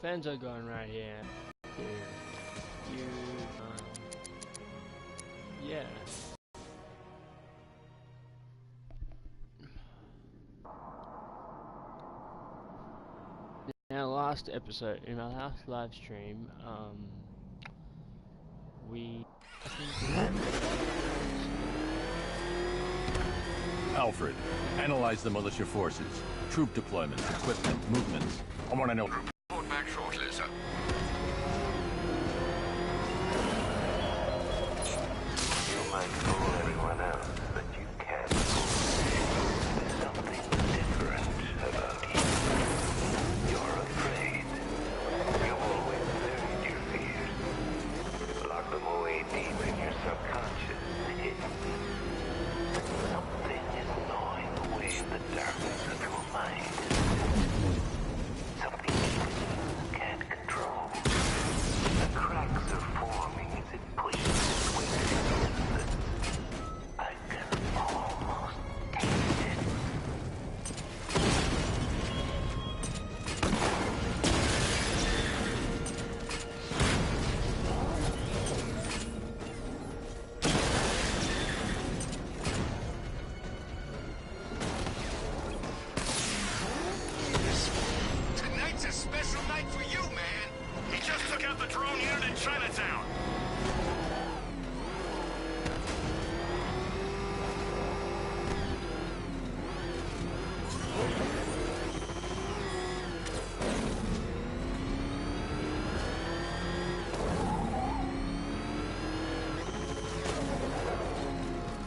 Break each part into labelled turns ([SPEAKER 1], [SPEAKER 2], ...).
[SPEAKER 1] defensive gun right here. You, yeah. In our last episode, in our last live stream, we...
[SPEAKER 2] Alfred, analyze the militia forces, troop deployments, equipment, movements. I want to know...
[SPEAKER 3] Report back shortly, sir.
[SPEAKER 4] You might fool everyone else, but you can't fool me. There's something different about you. You're afraid. You've always buried your fears. Lock them away deep in your subconscious. Something is gnawing away in the darkness of your mind. Something you can't control. The cracks are forming as it pushes its way through the distance. I can almost taste it.
[SPEAKER 3] Tonight's a special night for you, man. He just took out the drone unit in Chinatown.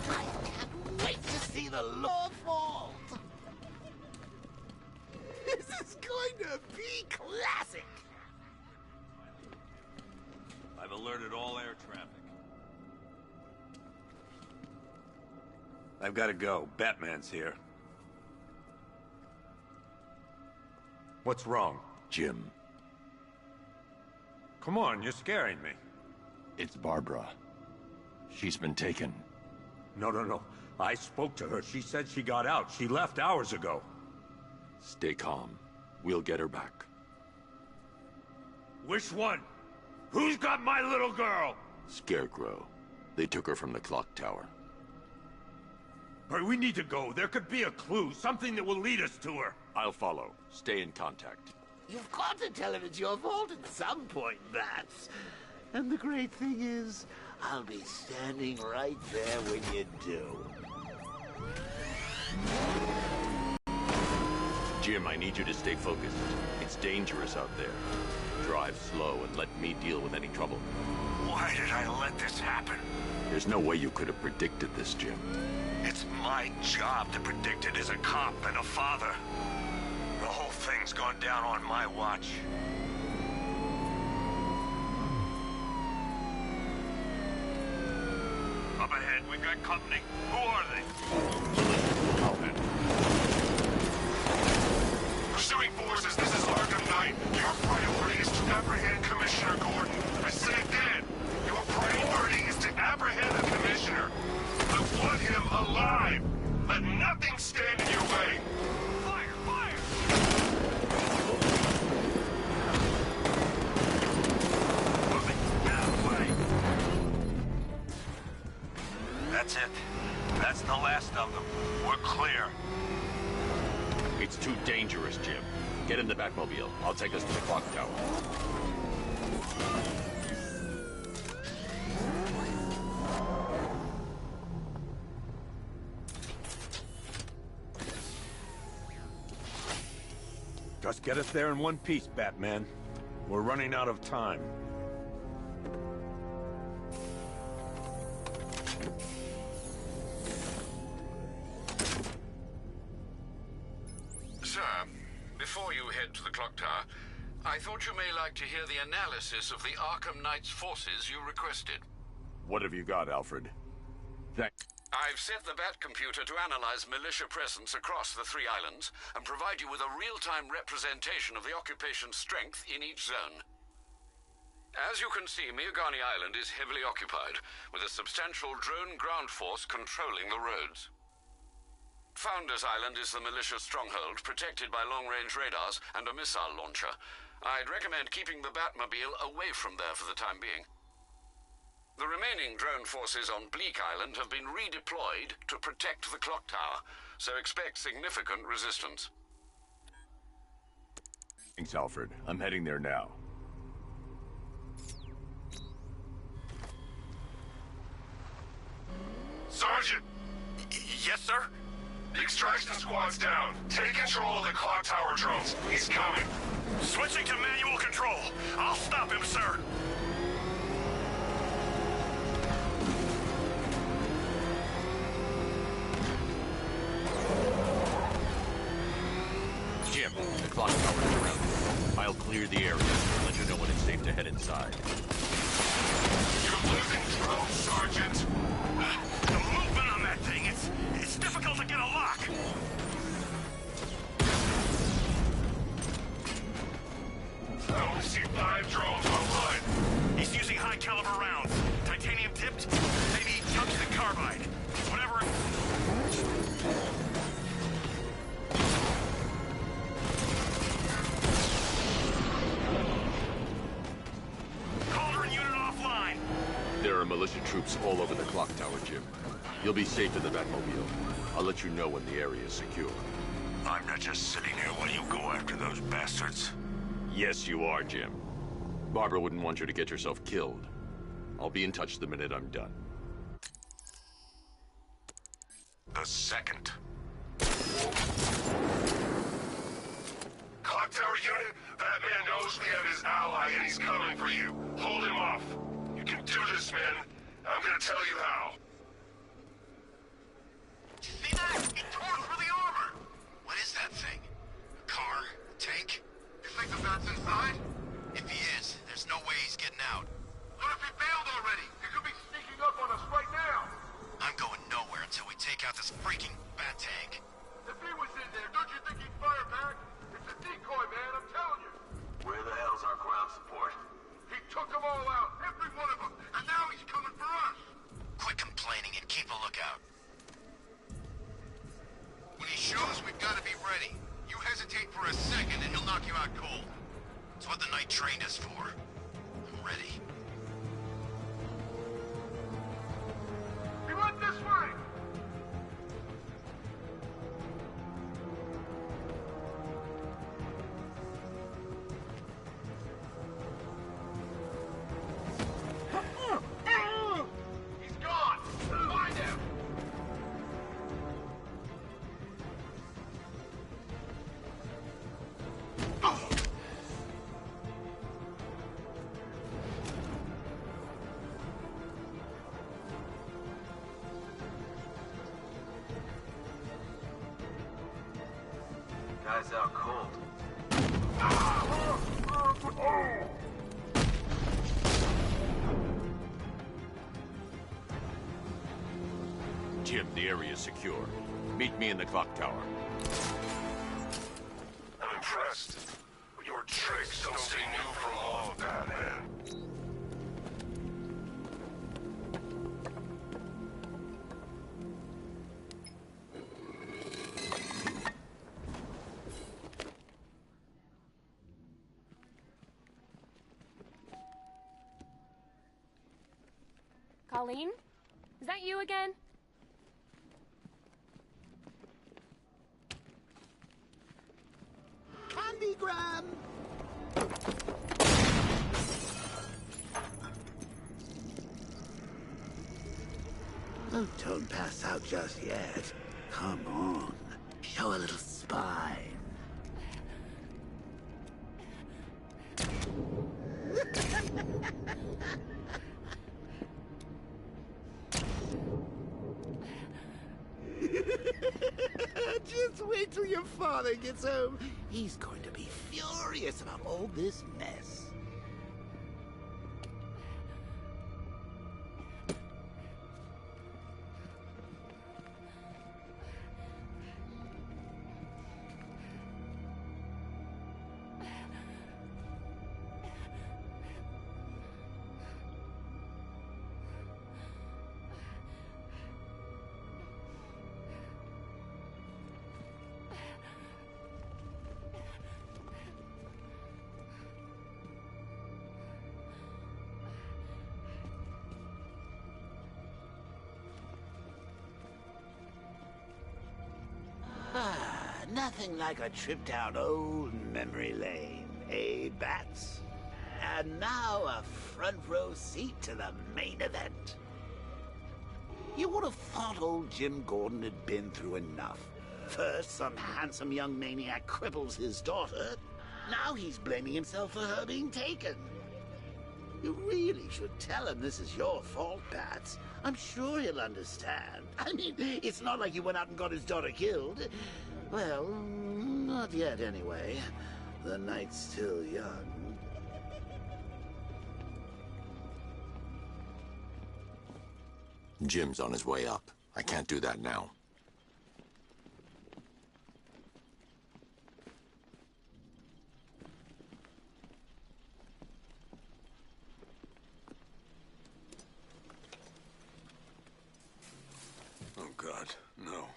[SPEAKER 5] I can't wait to see the Lord fall. This is going to be classic.
[SPEAKER 2] I've alerted all air traffic.
[SPEAKER 6] I've got to go. Batman's here. What's wrong?
[SPEAKER 2] Jim,
[SPEAKER 6] Come on, you're scaring me.
[SPEAKER 2] it's Barbara. She's been taken.
[SPEAKER 6] No. I spoke to her. She said she got out. She left hours ago.
[SPEAKER 2] Stay calm. We'll get her back.
[SPEAKER 6] Which one? Who's got my little girl?
[SPEAKER 2] Scarecrow. They took her from the clock tower.
[SPEAKER 6] All right, we need to go. There could be a clue, something that will lead us to her.
[SPEAKER 2] I'll follow. Stay in contact.
[SPEAKER 5] You've got to tell him it's your fault at some point, Bats. And the great thing is, I'll be standing right there when you do.
[SPEAKER 2] Jim, I need you to stay focused. It's dangerous out there. Drive slow and let me deal with any trouble.
[SPEAKER 3] Why did I let this happen?
[SPEAKER 2] There's no way you could have predicted this, Jim.
[SPEAKER 3] It's my job to predict it as a cop and a father. The whole thing's gone down on my watch. Up ahead, we've got company. Who are they? Pursuing forces, this is Arkham Knight. Your priority is to apprehend Commissioner Gordon. I say again, your priority is to apprehend the Commissioner. I want him alive. Let nothing stand in your way. Fire! Fire! Moving. Out of the way. That's it. That's the last of them. We're clear.
[SPEAKER 2] It's too dangerous, Jim. Get in the Batmobile. I'll take us to the clock tower.
[SPEAKER 6] Just get us there in one piece, Batman. We're running out of time.
[SPEAKER 3] Sir, before you head to the clock tower, I thought you may like to hear the analysis of the Arkham Knight's forces you requested.
[SPEAKER 2] What have you got, Alfred?
[SPEAKER 3] I've set the Bat computer to analyze militia presence across the three islands and provide you with a real-time representation of the occupation's strength in each zone. As you can see, Miagani Island is heavily occupied, with a substantial drone ground force controlling the roads. Founders Island is the militia stronghold, protected by long-range radars and a missile launcher. I'd recommend keeping the Batmobile away from there for the time being. The remaining drone forces on Bleak Island have been redeployed to protect the clock tower, so expect significant resistance.
[SPEAKER 2] Thanks, Alfred. I'm heading there now.
[SPEAKER 7] Sergeant! Yes, sir? The extraction squad's down. Take control of the clock tower drones. He's coming. Switching to manual control. I'll stop him, sir.
[SPEAKER 2] Jim, the clock tower is around you. I'll clear the area and let you know when it's safe to head inside.
[SPEAKER 7] You're losing drones, Sergeant. The movement on that thing, it's difficult to get a lock. I only see 5 drones online. He's using high-caliber rounds. Titanium tipped, maybe tungsten carbide. Whatever. Cauldron unit offline.
[SPEAKER 2] There are militia troops all over the clock tower, Jim. You'll be safe in the Batmobile. I'll let you know when the area is secure.
[SPEAKER 7] I'm not just sitting here while you go after those bastards.
[SPEAKER 2] Yes, you are, Jim. Barbara wouldn't want you to get yourself killed. I'll be in touch the minute I'm done.
[SPEAKER 7] The second. Clock tower unit, that man knows we have his ally and he's coming for you. Hold him off. You can do this, man. I'm gonna tell you how. See that? He tore through the armor! What is that thing? A car? A tank? You think the bat's inside? If he is, there's no way he's getting out. What if he failed already? He could be sneaking up on us right now! I'm going nowhere until we take out this freaking bat tank. If he was in there, don't you think he'd fire back? It's a decoy, man, I'm telling you! Where the hell's our ground support? He took them all out, every one of them, and now he's coming for us! Quit complaining and keep a lookout. When he shows, we've got to be ready. You hesitate for a second and he'll knock you out cold. It's what the night trained us for. I'm ready. He went this way! He's gone! Find him! Guy's out cold.
[SPEAKER 2] Jim, the area is secure. Meet me in the clock tower.
[SPEAKER 7] I'm impressed. But your tricks don't stay new for long, Batman.
[SPEAKER 8] Colleen? Is that you again?
[SPEAKER 5] Candygram! Oh, don't pass out just yet. Come on. Show a little spine. Just wait till your father gets home. He's going to be furious about all this mess. Nothing like a trip down old memory lane, eh, Bats? And now a front row seat to the main event. You would have thought old Jim Gordon had been through enough. First, some handsome young maniac cripples his daughter. Now he's blaming himself for her being taken. You really should tell him this is your fault, Bats. I'm sure he'll understand. I mean, it's not like you went out and got his daughter killed. Well, not yet anyway. The night's still young.
[SPEAKER 2] Jim's on his way up. I can't do that now.
[SPEAKER 3] Oh, God, no.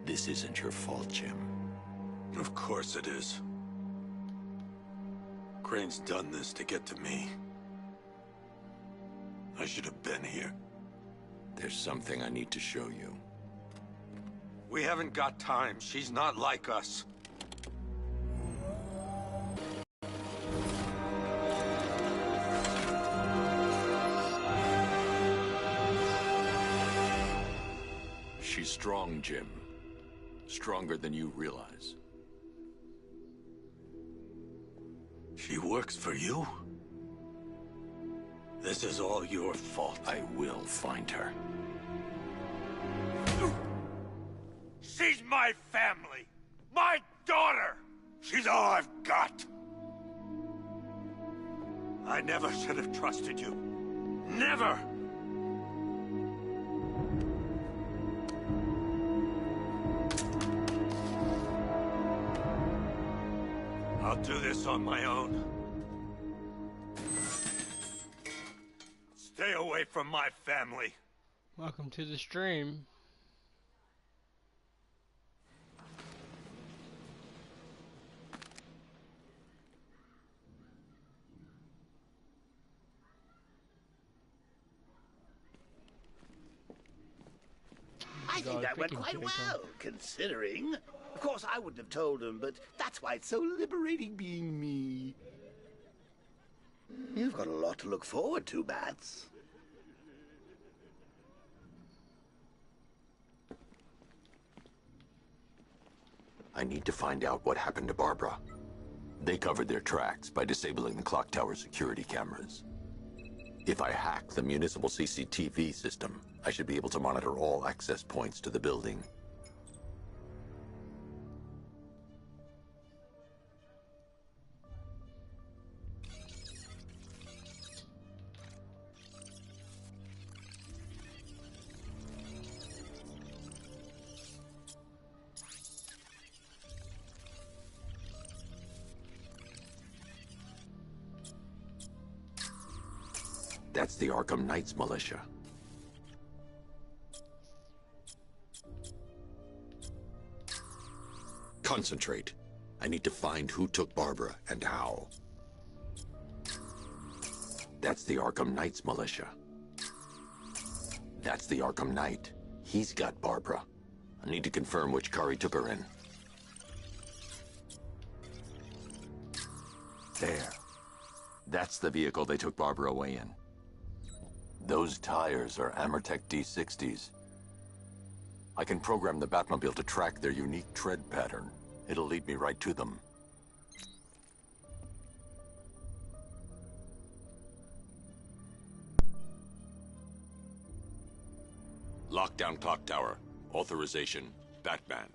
[SPEAKER 2] This isn't your fault, Jim.
[SPEAKER 3] Of course it is. Crane's done this to get to me. I should have been here.
[SPEAKER 2] There's something I need to show you.
[SPEAKER 3] We haven't got time. She's not like us.
[SPEAKER 2] She's strong, Jim. Stronger than you realize.
[SPEAKER 3] She works for you? This is all your fault.
[SPEAKER 2] I will find her.
[SPEAKER 6] She's my family! My daughter! She's all I've got! I never should have trusted you. Never! I'll do this on my own. Stay away from my family.
[SPEAKER 1] Welcome to the stream.
[SPEAKER 5] I think that went quite well, considering. Of course, I wouldn't have told him, but that's why it's so liberating being me. You've got a lot to look forward to, Bats.
[SPEAKER 2] I need to find out what happened to Barbara. They covered their tracks by disabling the clock tower security cameras. If I hack the municipal CCTV system, I should be able to monitor all access points to the building. That's the Arkham Knights militia. Concentrate. I need to find who took Barbara and how. That's the Arkham Knights militia. That's the Arkham Knight. He's got Barbara. I need to confirm which car he took her in. There. That's the vehicle they took Barbara away in. Those tires are Amertec D60s. I can program the Batmobile to track their unique tread pattern. It'll lead me right to them. Lockdown clock tower. Authorization, Batman.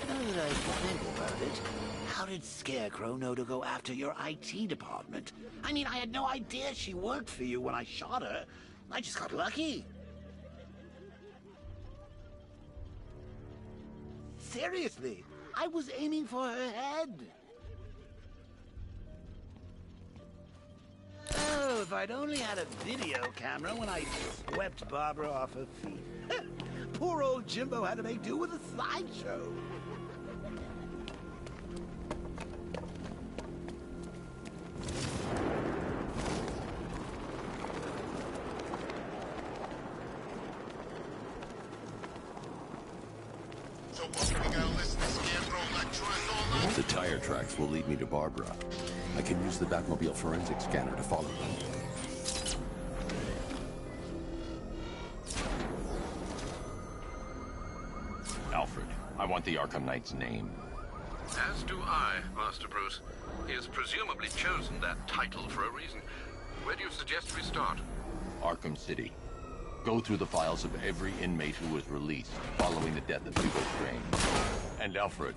[SPEAKER 5] Now that I think about it, how did Scarecrow know to go after your IT department? I mean, I had no idea she worked for you when I shot her. I just got lucky. Seriously, I was aiming for her head. Oh, if I'd only had a video camera when I swept Barbara off her feet. Poor old Jimbo had to make do with a slideshow.
[SPEAKER 7] So what, we gotta listen to Scarecrow lecture us all night?
[SPEAKER 2] The tire tracks will lead me to Barbara. I can use the Batmobile forensic scanner to follow them.
[SPEAKER 9] Alfred, I want the Arkham Knight's name.
[SPEAKER 3] As do I, Master Bruce. He has presumably chosen that title for a reason. Where do you suggest we start?
[SPEAKER 9] Arkham City. Go through the files of every inmate who was released following the death of Hugo Strange. And Alfred,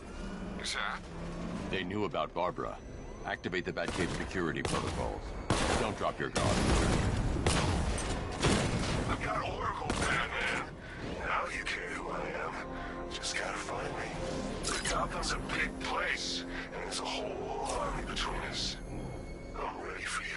[SPEAKER 3] Sir?
[SPEAKER 9] they knew about Barbara. Activate the Batcave security protocols. Don't drop your guard.
[SPEAKER 7] I've got Oracle, Batman. Now you care who I am. Just gotta find me. Gotham's a big place, and there's a whole army between us. I'm ready for you.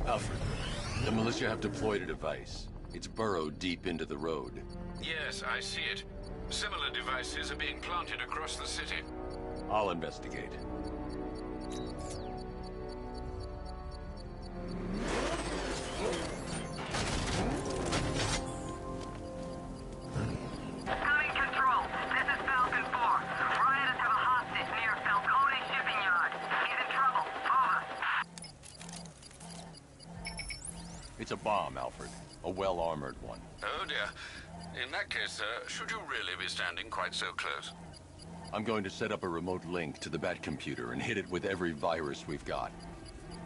[SPEAKER 9] Alfred, the militia have deployed a device. It's burrowed deep into the road.
[SPEAKER 3] Yes, I see it. Similar devices are being planted across the city.
[SPEAKER 9] I'll investigate.
[SPEAKER 10] Coming control. This is Falcon 4. Rioters have a hostage near Falcone Shipping Yard. He's in trouble. Over.
[SPEAKER 9] It's a bomb, Alfred. A well-armored one.
[SPEAKER 3] Oh dear. In that case, sir, should you really be standing quite so close?
[SPEAKER 9] I'm going to set up a remote link to the Batcomputer and hit it with every virus we've got.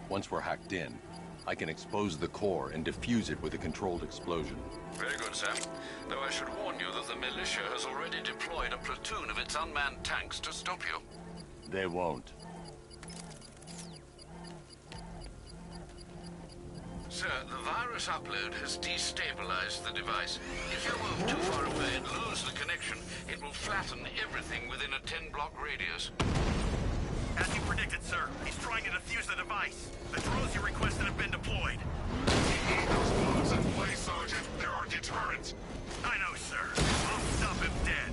[SPEAKER 9] Once we're hacked in, I can expose the core and defuse it with a controlled explosion.
[SPEAKER 3] Very good, sir. Though I should warn you that the militia has already deployed a platoon of its unmanned tanks to stop you.
[SPEAKER 9] They won't.
[SPEAKER 3] Sir, the virus upload has destabilized the device. If you move too far away and lose the connection, it will flatten everything within a 10-block radius.
[SPEAKER 11] As you predicted, sir, he's trying to defuse the device. The drones you requested have been deployed.
[SPEAKER 7] Keep those bombs in place, Sergeant. They're our deterrent.
[SPEAKER 11] I know, sir. I'll stop him dead.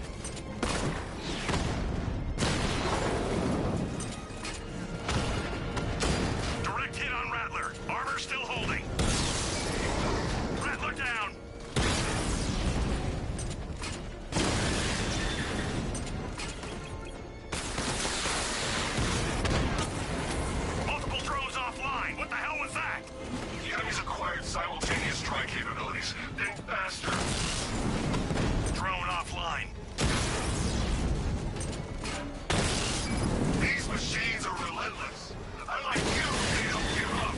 [SPEAKER 11] Direct hit on Rattler. Armor still holding. Rattler down. Multiple drones offline. What the hell was that?
[SPEAKER 7] The enemy's acquired simultaneous strike capabilities. Think faster.
[SPEAKER 11] Drone offline.
[SPEAKER 7] These machines are relentless. Unlike you, they don't give up.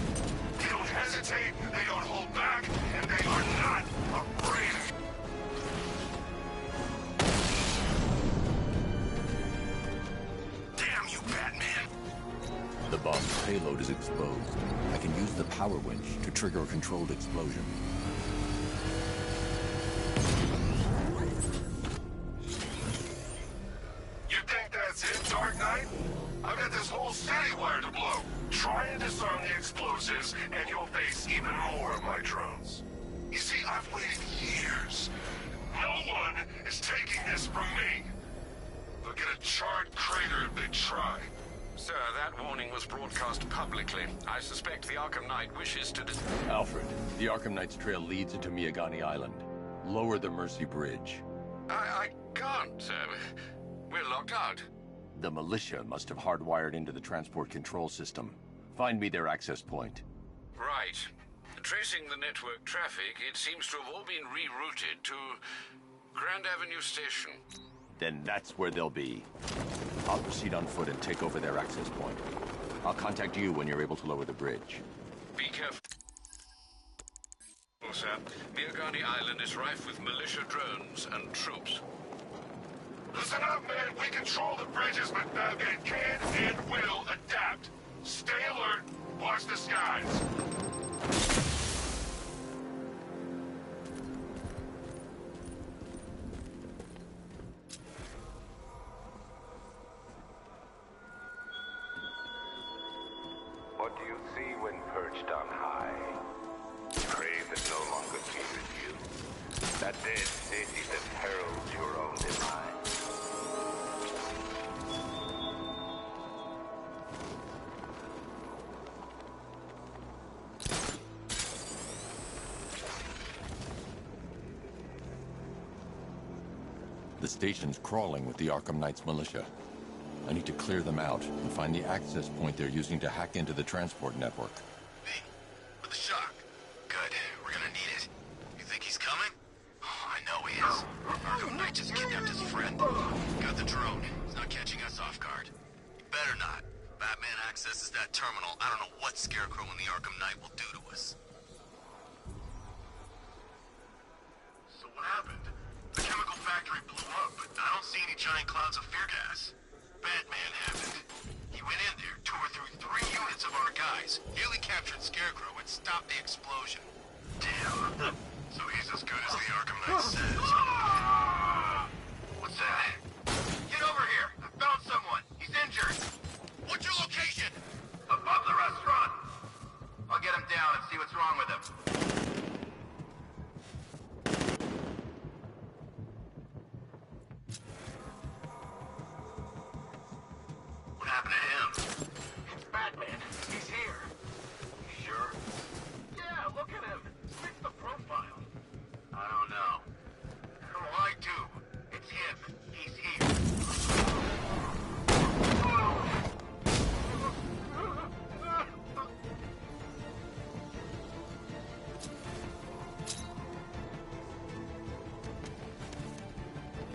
[SPEAKER 7] They don't hesitate, they don't hold back, and they are not afraid.
[SPEAKER 11] Damn you, Batman.
[SPEAKER 2] The bomb's payload is exposed. I can use the power winch to trigger a controlled explosion.
[SPEAKER 7] You think that's it, Dark Knight? I've got this whole city wired to blow. Try and disarm the explosives, and you'll face even more of my drones. You see, I've waited years. No one is taking this from me. They'll get a charred crater if they try.
[SPEAKER 3] Sir, that warning was broadcast publicly. I suspect the Arkham Knight wishes to...
[SPEAKER 9] Alfred, the Arkham Knight's trail leads into Miyagani Island. Lower the Mercy Bridge.
[SPEAKER 3] I can't, sir. We're locked out.
[SPEAKER 9] The militia must have hardwired into the transport control system. Find me their access point.
[SPEAKER 3] Right. Tracing the network traffic, it seems to have all been rerouted to Grand Avenue Station.
[SPEAKER 9] Then that's where they'll be. I'll proceed on foot and take over their access point. I'll contact you when you're able to lower the bridge.
[SPEAKER 3] Be careful. sir. Miagani Island is rife with militia drones and troops.
[SPEAKER 7] Listen up, man. We control the bridges, but Batman can and will adapt. Stay alert. Watch the skies.
[SPEAKER 4] What do you see when perched on high? Prey that no longer fears you. That dead city that heralds your own demise.
[SPEAKER 9] The station's crawling with the Arkham Knights militia. I need to clear them out and find the access point they're using to hack into the transport network.
[SPEAKER 7] Me? With the shock. Good. We're gonna need it. You think he's coming? Oh, I know he is. Arkham Knight just kidnapped his friend. Got the drone. He's not catching us off guard. He better not. Batman accesses that terminal. I don't know what Scarecrow and the Arkham Knight will do to us. So what happened? The chemical factory blew up, but I don't see any giant clouds of fear gas. Batman happened. He went in there, tore through 3 units of our guys, nearly captured Scarecrow, and stopped the explosion. Damn. So he's as good as the Arkham Knight says. What's that? Get over here! I found someone! He's injured! What's your location? Above the restaurant! I'll get him down and see what's wrong with him. What happened to him? It's Batman. He's here. You sure? Yeah, look at him. Fits the profile. I don't know. Oh, I do. It's him. He's here.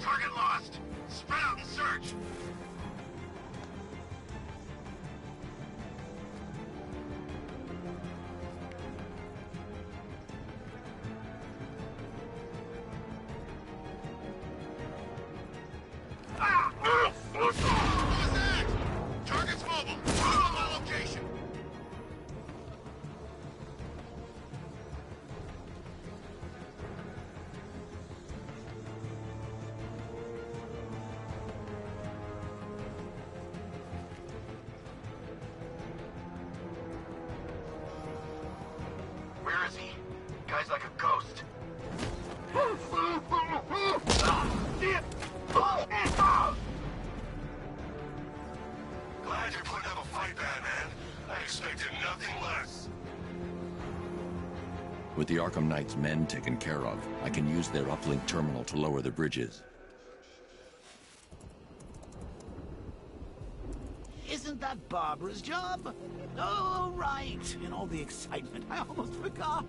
[SPEAKER 7] Target lost. Spread out and search. What was that? Target's mobile. Put on my location. Where is he? Guy's like a ghost. Glad you're putting up a fight, Batman. I expected nothing less.
[SPEAKER 9] With the Arkham Knights' men taken care of, I can use their uplink terminal to lower the bridges.
[SPEAKER 5] Isn't that Barbara's job? Oh, right. In all the excitement, I almost forgot.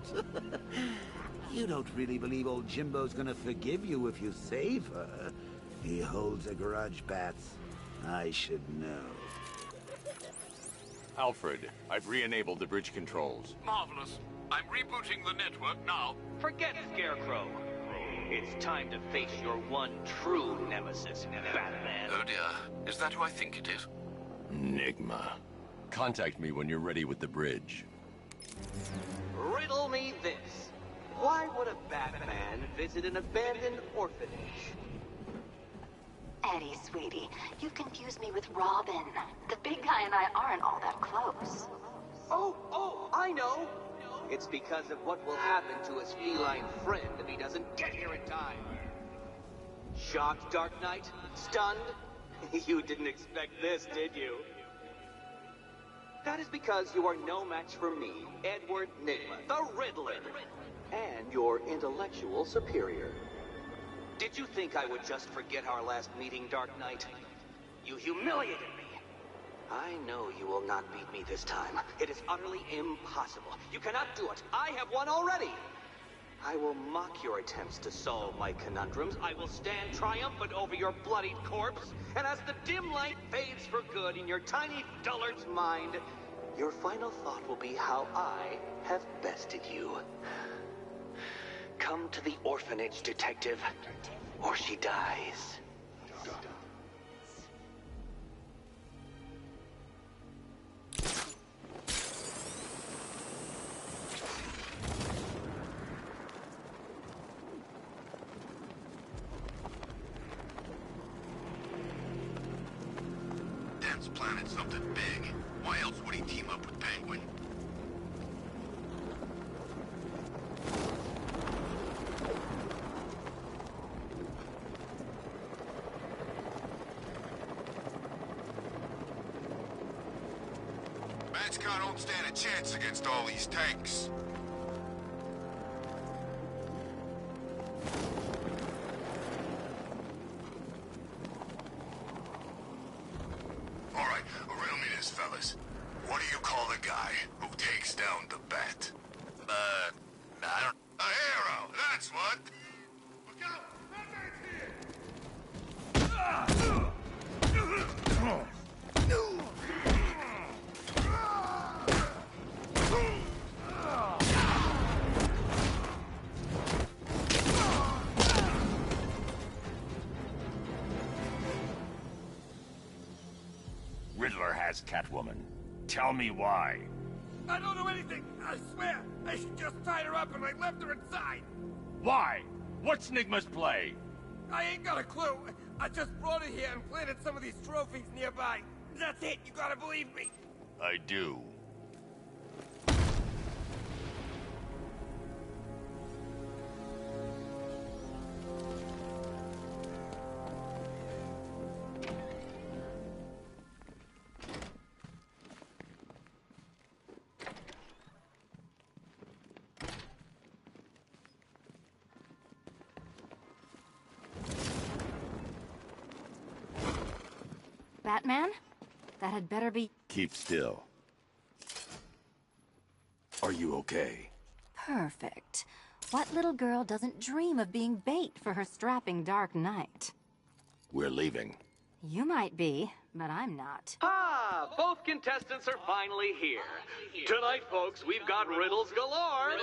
[SPEAKER 5] You don't really believe old Jimbo's gonna forgive you if you save her. He holds a grudge, Bats. I should know.
[SPEAKER 12] Alfred, I've re-enabled the bridge controls.
[SPEAKER 3] Marvelous. I'm rebooting the network now.
[SPEAKER 13] Forget Scarecrow. It's time to face your one true nemesis, Batman.
[SPEAKER 3] Oh dear. Is that who I think it is?
[SPEAKER 9] Enigma. Contact me when you're ready with the bridge.
[SPEAKER 13] Riddle me this. Why would a Batman visit an abandoned orphanage?
[SPEAKER 14] Eddie, sweetie, you've confused me with Robin. The big guy and I aren't all that close.
[SPEAKER 13] Oh, I know. It's because of what will happen to his feline friend if he doesn't get here in time. Shocked, Dark Knight? Stunned? You didn't expect this, did you? That is because you are no match for me, Edward Nygma, the Riddler, and your intellectual superior. Did you think I would just forget our last meeting, Dark Knight? You humiliated me. I know you will not beat me this time. It is utterly impossible. You cannot do it. I have won already. I will mock your attempts to solve my conundrums. I will stand triumphant over your bloodied corpse. And as the dim light fades for good in your tiny dullard's mind, your final thought will be how I have bested you. Come to the orphanage, detective, or she dies.
[SPEAKER 7] Dan's planning something big. Why else would he team up with Penguin? Batchcar don't stand a chance against all these tanks. All right, riddle me this, fellas. What do you call the guy who takes down the bat? I don't... A hero, that's what! Look out!
[SPEAKER 6] Riddler has Catwoman. Tell me why.
[SPEAKER 11] I don't know anything. I swear. I just tied her up and I left her inside.
[SPEAKER 6] Why? What's Nigma's play?
[SPEAKER 11] I ain't got a clue. I just brought her here and planted some of these trophies nearby. That's it. You gotta believe me.
[SPEAKER 6] I do.
[SPEAKER 15] Batman? That had better be...
[SPEAKER 2] Keep still. Are you okay?
[SPEAKER 15] perfect. What little girl doesn't dream of being bait for her strapping Dark Knight?
[SPEAKER 2] We're leaving.
[SPEAKER 15] You might be, but I'm not.
[SPEAKER 13] Ah, both contestants are finally here. Tonight, folks, we've got riddles galore.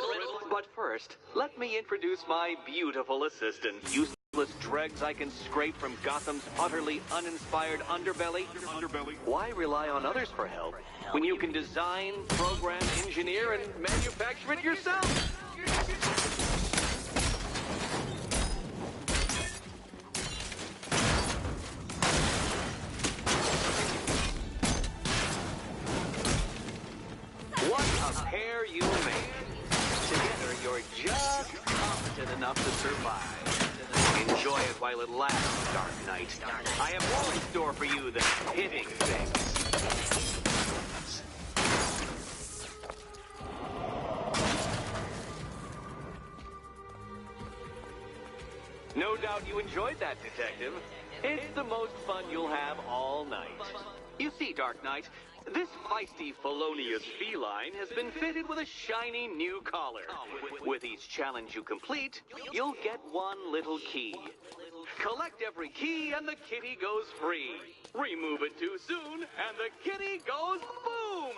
[SPEAKER 13] But first, let me introduce my beautiful assistant. Useless dregs I can scrape from Gotham's utterly uninspired underbelly. Why rely on others for help when you can design, program, engineer, and manufacture it yourself? What a pair you make. Together, you're just competent enough to survive. Enjoy it while it lasts, Dark Knight. I have more in store for you than hitting things. No doubt you enjoyed that, Detective. It's the most fun you'll have all night. You see, Dark Knight, this feisty, felonious feline has been fitted with a shiny new collar. With each challenge you complete, you'll get one little key. Collect every key and the kitty goes free. Remove it too soon and the kitty goes boom!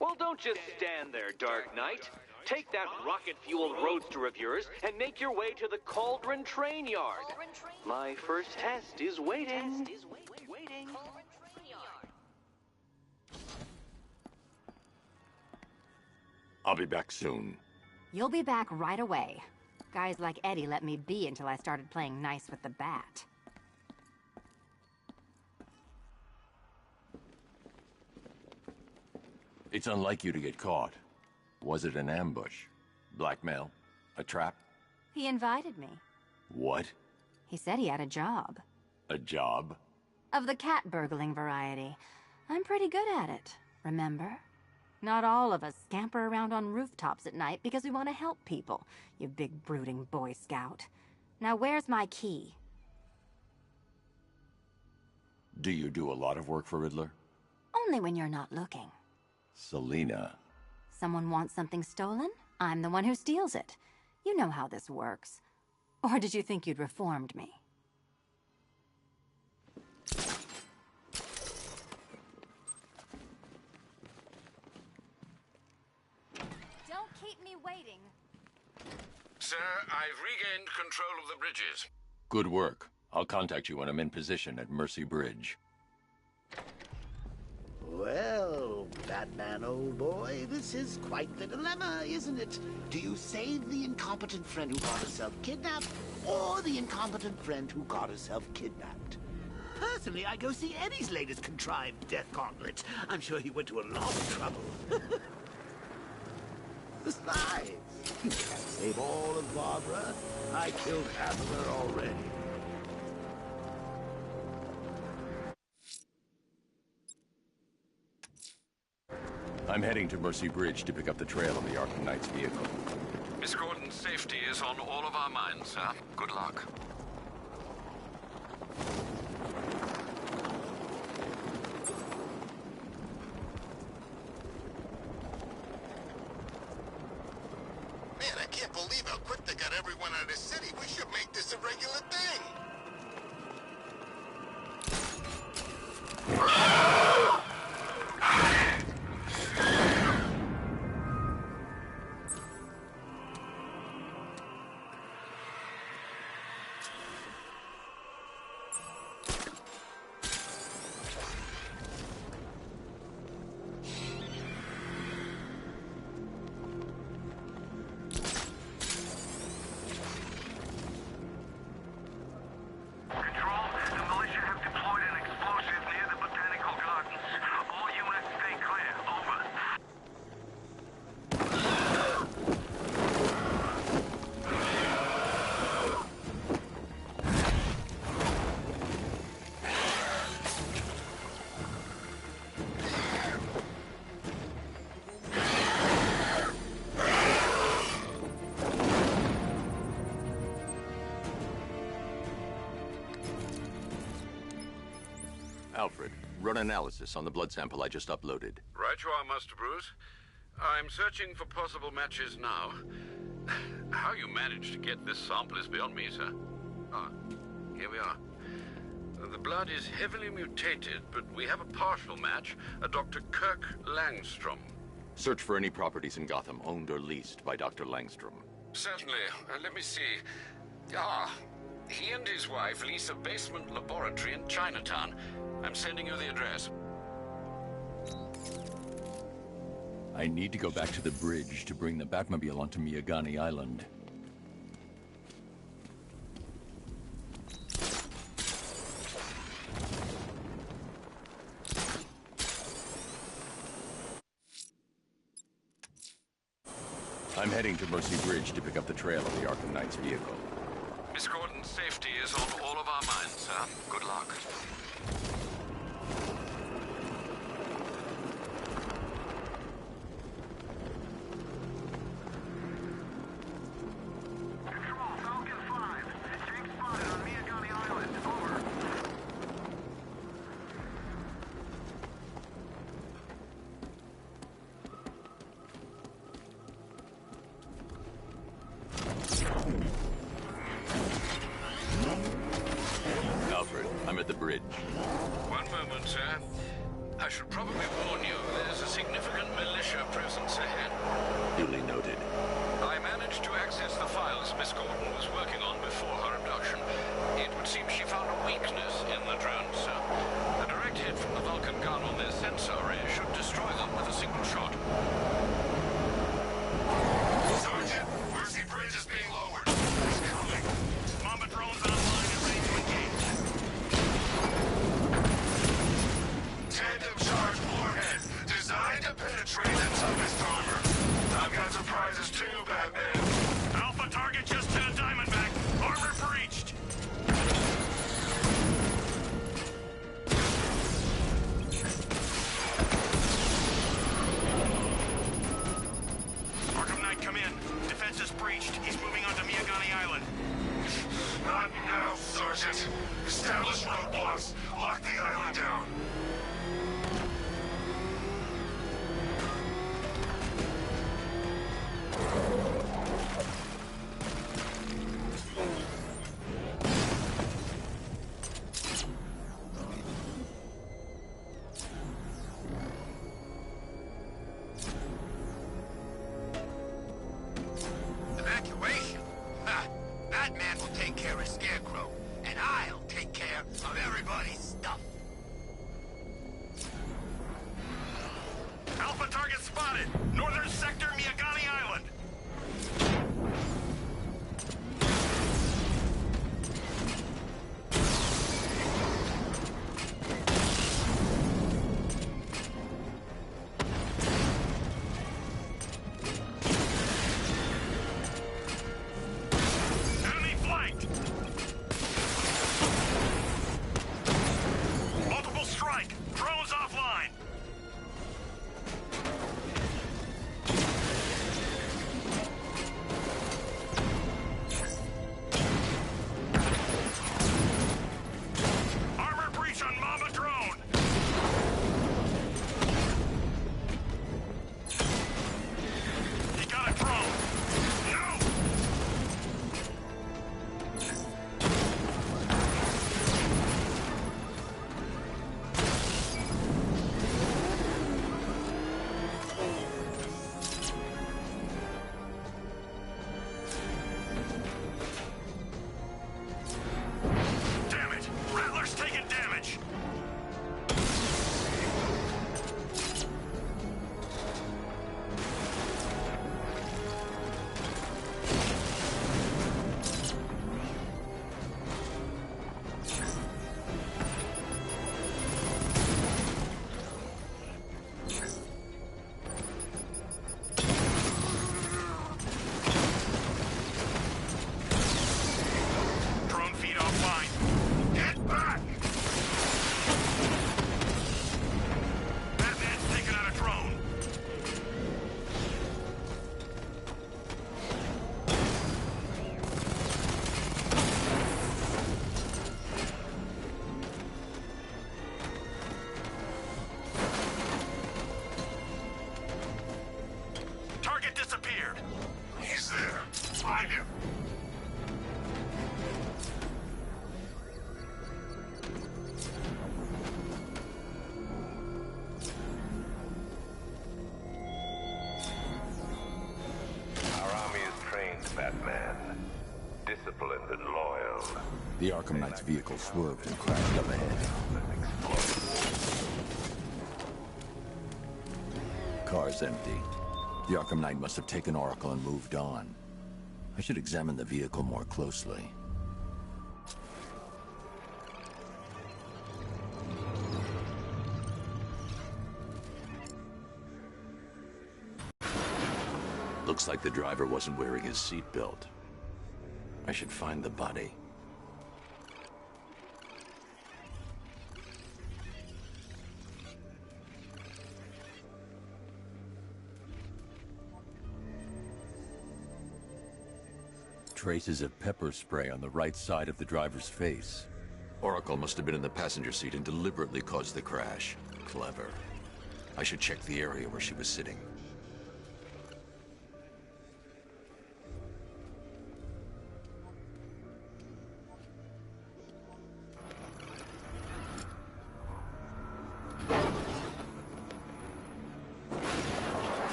[SPEAKER 13] Well, don't just stand there, Dark Knight. Take that rocket-fueled roadster of yours and make your way to the Cauldron Train Yard. My first test is waiting.
[SPEAKER 2] I'll be back soon.
[SPEAKER 15] You'll be back right away. Guys like Eddie let me be until I started playing nice with the bat.
[SPEAKER 9] It's unlike you to get caught. Was it an ambush? Blackmail? A trap?
[SPEAKER 15] He invited me.
[SPEAKER 9] What?
[SPEAKER 15] He said he had a job.
[SPEAKER 9] A job?
[SPEAKER 15] Of the cat burgling variety. I'm pretty good at it, remember? Not all of us scamper around on rooftops at night because we want to help people, you big brooding Boy Scout. Now where's my key?
[SPEAKER 9] Do you do a lot of work for Riddler?
[SPEAKER 15] Only when you're not looking.
[SPEAKER 9] Selina.
[SPEAKER 15] Someone wants something stolen? I'm the one who steals it. You know how this works. Or did you think you'd reformed me? Don't keep me waiting.
[SPEAKER 3] Sir, I've regained control of the bridges.
[SPEAKER 9] Good work. I'll contact you when I'm in position at Mercy Bridge.
[SPEAKER 5] Well, Batman, old boy, this is quite the dilemma, isn't it? Do you save the incompetent friend who got herself kidnapped, or the incompetent friend who got herself kidnapped? Personally, I go see Eddie's latest contrived death gauntlet. I'm sure he went to a lot of trouble. Besides, you can't save all of Barbara. I killed half of her already.
[SPEAKER 9] I'm heading to Mercy Bridge to pick up the trail of the Arkham Knight's vehicle.
[SPEAKER 3] Miss Gordon's safety is on all of our minds, sir. Good luck.
[SPEAKER 7] Man, I can't believe how quick they got everyone out of the city. We should make this a regular thing.
[SPEAKER 9] Alfred, run analysis on the blood sample I just uploaded.
[SPEAKER 3] Right you are, Master Bruce. I'm searching for possible matches now. How you managed to get this sample is beyond me, sir. Ah, here we are. The blood is heavily mutated, but we have a partial match, a Dr. Kirk Langstrom.
[SPEAKER 9] Search for any properties in Gotham owned or leased by Dr. Langstrom.
[SPEAKER 3] Certainly. Let me see. Ah, he and his wife lease a basement laboratory in Chinatown. I'm sending you the address.
[SPEAKER 9] I need to go back to the bridge to bring the Batmobile onto Miyagani Island. I'm heading to Mercy Bridge to pick up the trail of the Arkham Knight's vehicle.
[SPEAKER 3] Miss Gordon's safety is on all of our minds, sir. Good luck.
[SPEAKER 9] Alfred, I'm at the bridge.
[SPEAKER 3] One moment, sir. I should probably warn you, there's a significant militia presence ahead.
[SPEAKER 9] Duly noted.
[SPEAKER 3] I managed to access the files Miss Gordon was working on before her abduction. It would seem she found a weakness in the drones, sir. A direct hit from the Vulcan gun on their sensor array should destroy them with a single shot.
[SPEAKER 7] Sergeant, Mercy Bridge is being lowered. It's coming. Mamba drones online and ready to engage. Tandem charge warhead, designed to penetrate the toughest armor. I've got surprises too, Batman. Alpha target just to Diamondback. Armor breached.
[SPEAKER 9] The Arkham Knight's vehicle swerved and crashed up ahead. Car's empty. The Arkham Knight must have taken Oracle and moved on. I should examine the vehicle more closely. Looks like the driver wasn't wearing his seatbelt. I should find the body. Traces of pepper spray on the right side of the driver's face. Oracle must have been in the passenger seat and deliberately caused the crash. Clever. I should check the area where she was sitting.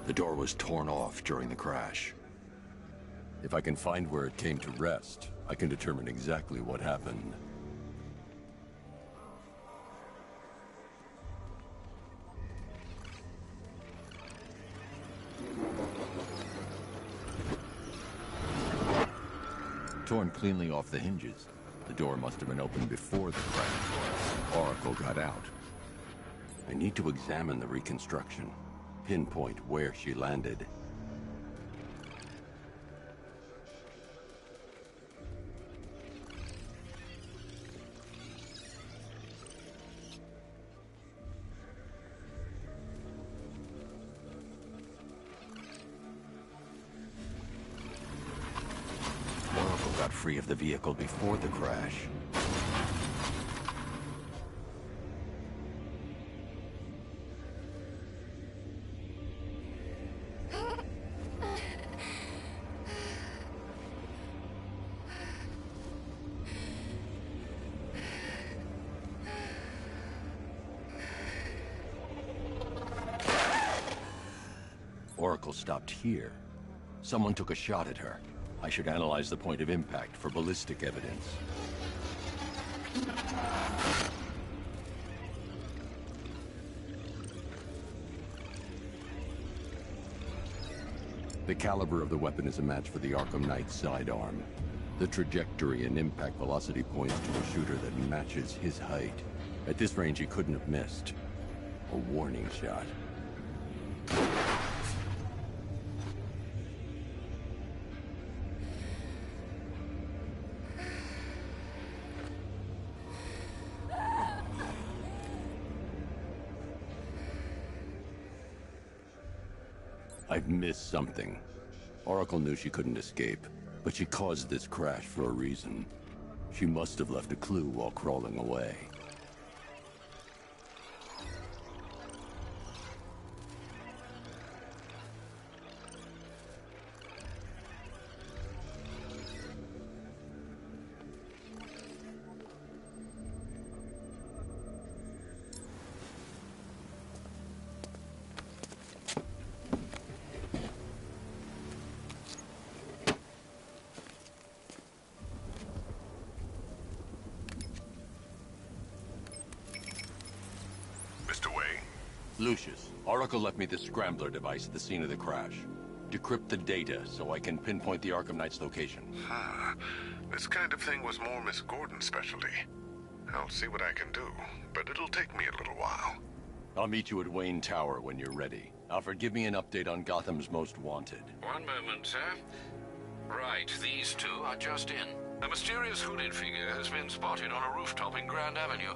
[SPEAKER 9] The door was torn off during the crash. If I can find where it came to rest, I can determine exactly what happened. Torn cleanly off the hinges. The door must have been opened before the crash. Oracle got out. I need to examine the reconstruction. Pinpoint where she landed. Oracle got free of the vehicle before the crash. Oracle stopped here. Someone took a shot at her. I should analyze the point of impact for ballistic evidence. The caliber of the weapon is a match for the Arkham Knight's sidearm. The trajectory and impact velocity points to a shooter that matches his height. At this range, he couldn't have missed. A warning shot. I've missed something. Oracle knew she couldn't escape, but she caused this crash for a reason. She must have left a clue while crawling away. Lucius, Oracle left me the Scrambler device at the scene of the crash. Decrypt the data so I can pinpoint the Arkham Knight's location.
[SPEAKER 16] This kind of thing was more Miss Gordon's specialty. I'll see what I can do, but it'll take me a little while.
[SPEAKER 9] I'll meet you at Wayne Tower when you're ready. Alfred, give me an update on Gotham's Most Wanted.
[SPEAKER 3] One moment, sir. Right, these two are just in. A mysterious hooded figure has been spotted on a rooftop in Grand Avenue.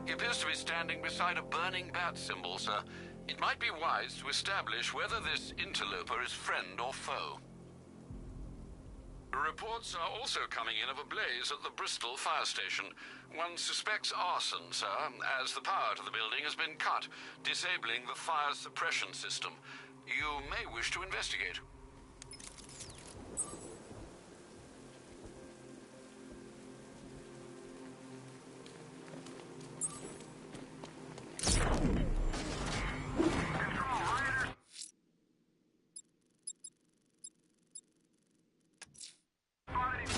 [SPEAKER 3] He appears to be standing beside a burning bat symbol, sir. It might be wise to establish whether this interloper is friend or foe. Reports are also coming in of a blaze at the Bristol fire station. One suspects arson, sir, as the power to the building has been cut, disabling the fire suppression system. You may wish to investigate.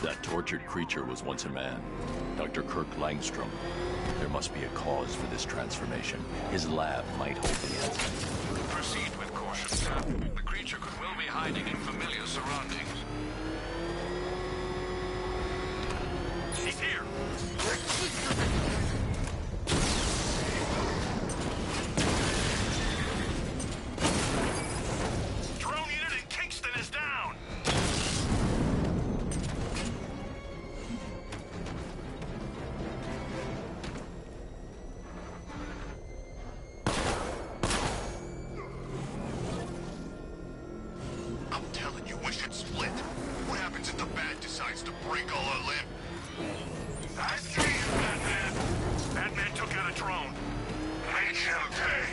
[SPEAKER 9] That torch tortured creature was once a man. Dr. Kirk Langstrom. There must be a cause for this transformation. His lab might hold the answer.
[SPEAKER 3] Proceed with caution, sir. The creature could well be hiding in familiar surroundings. He's here!
[SPEAKER 7] Drone unit in Kingston is down! I'm telling you, we should split. What happens if the Bat decides to break all our limb? I see you, Batman. Batman took out a drone. Make him pay.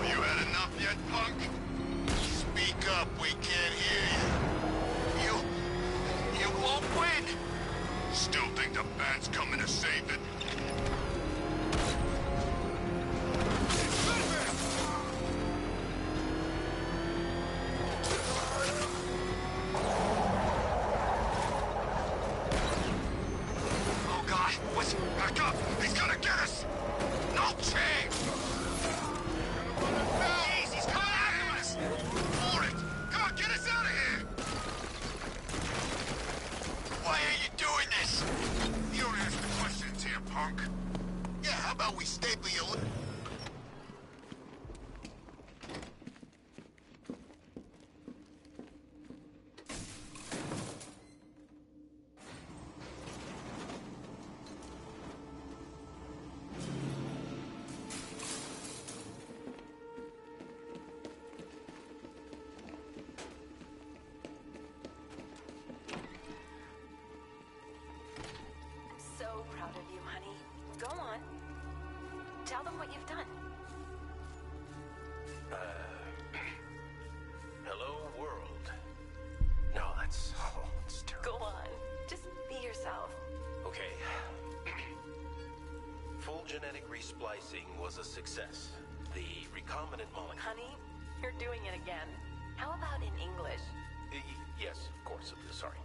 [SPEAKER 7] You had enough yet, punk? Speak up, we can't hear you. You won't win. Still think the Bat's coming to save it? Oh God, what's back up? He's gonna get us! No chance! Jeez, he's coming after us! Hold it! Come on, get us out of here! Why are you doing this? You don't ask questions here, punk. Yeah, how about we staple you?
[SPEAKER 17] So proud of you, honey. Go on. Tell them what you've done.
[SPEAKER 4] Hello, world. No, that's terrible.
[SPEAKER 17] Go on. Just be yourself.
[SPEAKER 4] Okay. Full genetic resplicing was a success. The recombinant molecule...
[SPEAKER 17] Honey, you're doing it again. How about in English?
[SPEAKER 4] Yes, of course. Sorry.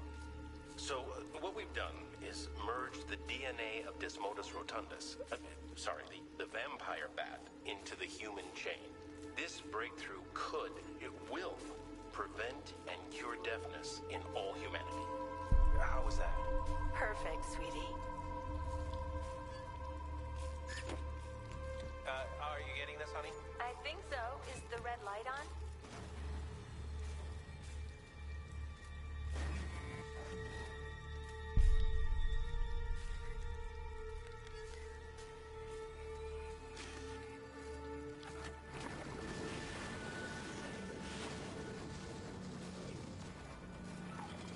[SPEAKER 4] So, what we've done is merged the DNA of Desmodus rotundus, the vampire bat, into the human chain. This breakthrough it will, prevent and cure deafness in all humanity. How is that?
[SPEAKER 17] Perfect, sweetie.
[SPEAKER 4] Are you getting this, honey?
[SPEAKER 17] I think so. Is the red light on?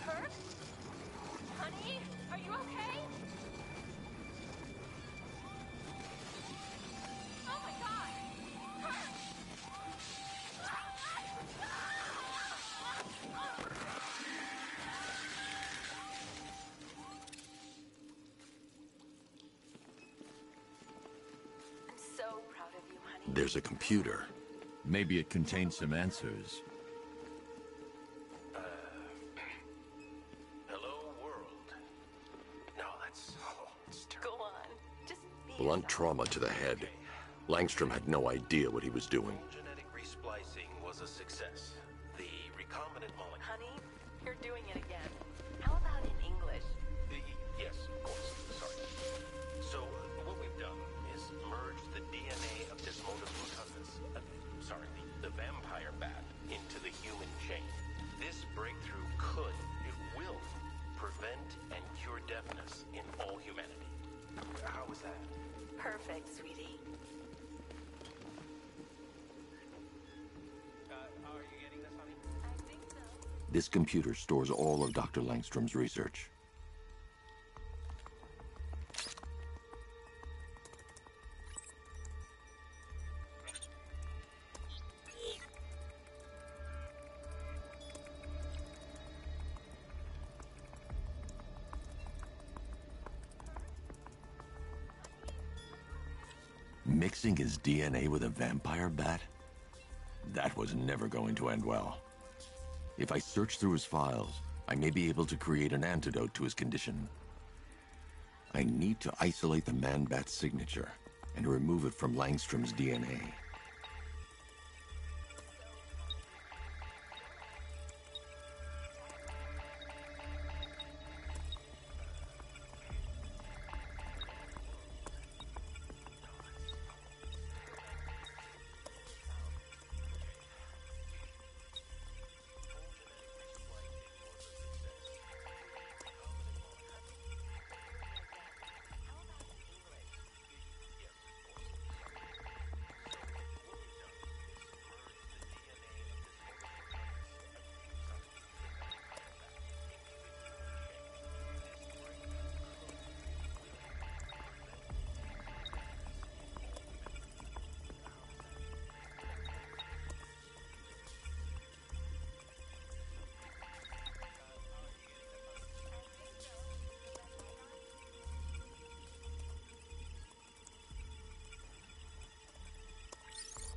[SPEAKER 17] Kirk? Honey, are you okay? Oh my God! Kirk! I'm so proud of you, honey.
[SPEAKER 9] There's a computer. Maybe it contains some answers.
[SPEAKER 4] Hello, world. No, that's terrible.
[SPEAKER 17] Go on. Just be
[SPEAKER 2] Blunt trauma to the head. Langstrom had no idea what he was doing.
[SPEAKER 4] Genetic resplicing was a success. The recombinant molecule...
[SPEAKER 17] Honey, you're doing it again. How about in English?
[SPEAKER 4] Yes, of course. Sorry. So, what we've done is merged the DNA of Desmodus rotundus, the vampire bat, into the human chain. This breakthrough it will, prevent and cure deafness in all humanity. How is that?
[SPEAKER 17] Perfect, sweetie.
[SPEAKER 4] Are you getting this, honey?
[SPEAKER 17] I think so.
[SPEAKER 9] This computer stores all of Dr. Langstrom's research. Mixing his DNA with a vampire bat?
[SPEAKER 2] That was never going to end well. If I search through his files, I may be able to create an antidote to his condition. I need to isolate the Man-Bat signature and remove it from Langstrom's DNA.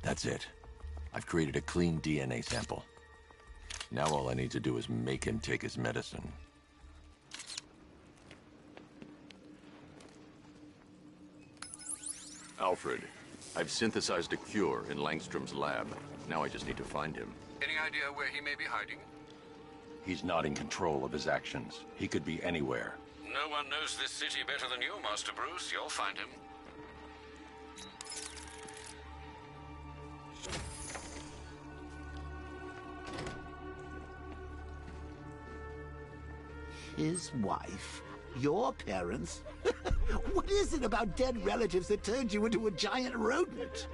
[SPEAKER 2] That's it. I've created a clean DNA sample. Now all I need to do is make him take his medicine. Alfred, I've synthesized a cure in Langstrom's lab. Now I just need to find him.
[SPEAKER 3] Any idea where he may be hiding?
[SPEAKER 2] He's not in control of his actions. He could be anywhere.
[SPEAKER 3] No one knows this city better than you, Master Bruce. You'll find him.
[SPEAKER 5] His wife? Your parents? What is it about dead relatives that turned you into a giant rodent?